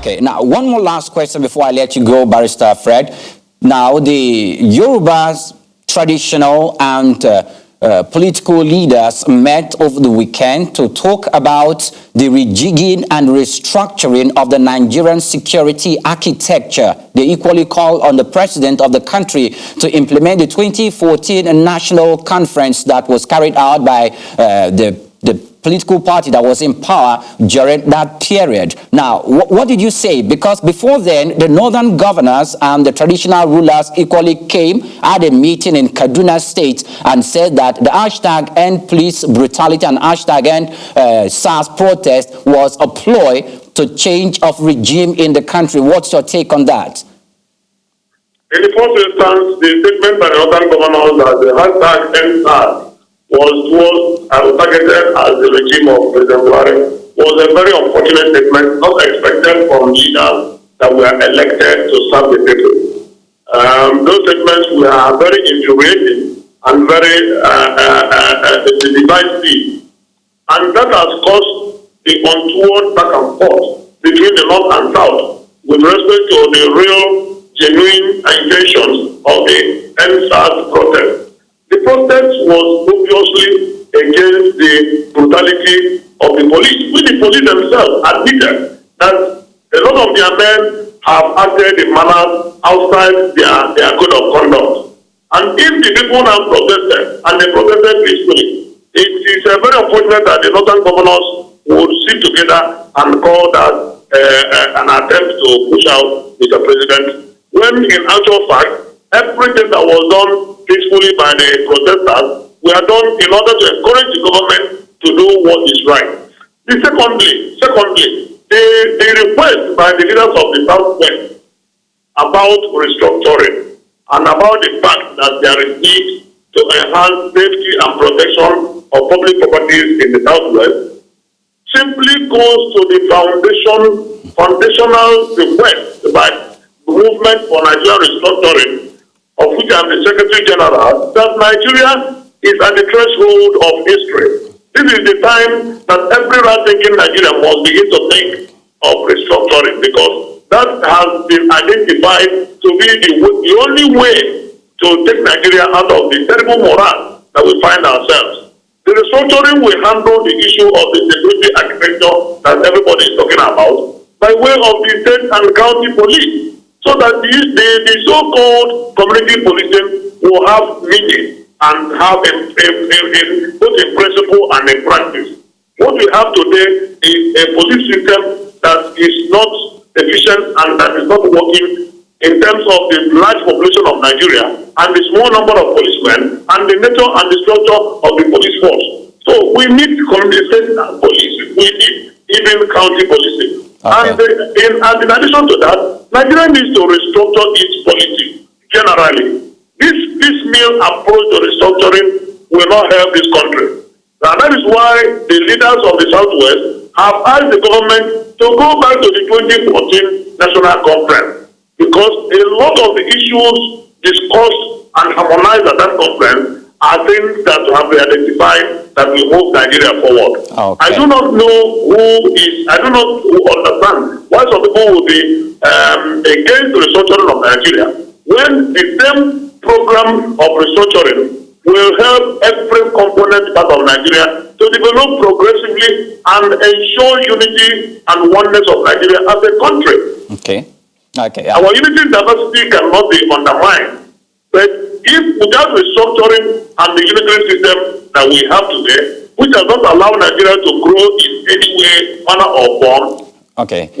Okay, now one more last question before I let you go, Barrister Fred. Now, the Yoruba's traditional and political leaders met over the weekend to talk about the rejigging and restructuring of the Nigerian security architecture. They equally called on the president of the country to implement the 2014 national conference that was carried out by the political party that was in power during that period. Now, what did you say? Because before then, the northern governors and the traditional rulers equally came, had a meeting in Kaduna State and said that the hashtag Endpolice Brutality and hashtag SARS protest was a ploy to change of regime in the country. What's your take on that? In the first instance, the statement by the northern governors that the hashtag EndSARS was targeted as the regime of President Buhari was a very unfortunate statement, not expected from leaders that were elected to serve the people. Those statements were very infuriating and very divisive, and that has caused the untoward back and forth between the North and South with respect to the real, genuine intentions of the EndSARS protest. The protest was obviously against the brutality of the police, which the police themselves admitted that a lot of their men have acted in manners outside their code of conduct. And if the people now protested, and they protested peacefully, it is very unfortunate that the northern governors would sit together and call that an attempt to push out Mr. President, when in actual fact, everything that was done peacefully by the protesters were done in order to encourage the government to do what is right. Secondly, the request by the leaders of the Southwest about restructuring and about the fact that there is need to enhance safety and protection of public properties in the Southwest simply goes to the foundational request by the Movement for Nigeria Restructuring, of which I am the Secretary General, that Nigeria is at the threshold of history. This is the time that every right-thinking Nigerian must begin to think of restructuring, because that has been identified to be the only way to take Nigeria out of the terrible morass that we find ourselves. The restructuring will handle the issue of the security architecture that everybody is talking about by way of the state and county police, so that the so-called community policing will have meaning and have both in principle and in practice. What we have today is a police system that is not efficient and that is not working in terms of the large population of Nigeria and the small number of policemen and the nature and the structure of the police force. So we need community police, we need even county policing. Okay. And in addition to that, Nigeria needs to restructure its policy generally. This mere approach to restructuring will not help this country. And that is why the leaders of the Southwest have asked the government to go back to the 2014 National Conference, because a lot of the issues discussed and harmonized at that conference are things that have been identified that will move Nigeria forward. Okay. I do not understand why some people will be against the restructuring of Nigeria, when the same program of restructuring will help every component part of Nigeria to develop progressively and ensure unity and oneness of Nigeria as a country. Okay. Our unity and diversity cannot be undermined. But if without restructuring and the unitary system that we have today, which does not allow Nigeria to grow in any way, manner, or form,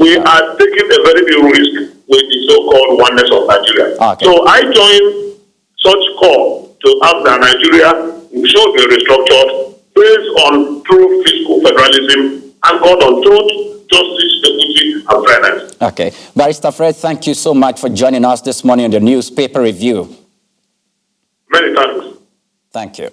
we are taking a very big risk with the so-called oneness of Nigeria. Okay. So I join such call to ask that Nigeria should be restructured based on true fiscal federalism anchored on truth, justice, equity, and fairness. Okay. Barrister Fred, thank you so much for joining us this morning on the Newspaper Review. Many thanks. Thank you.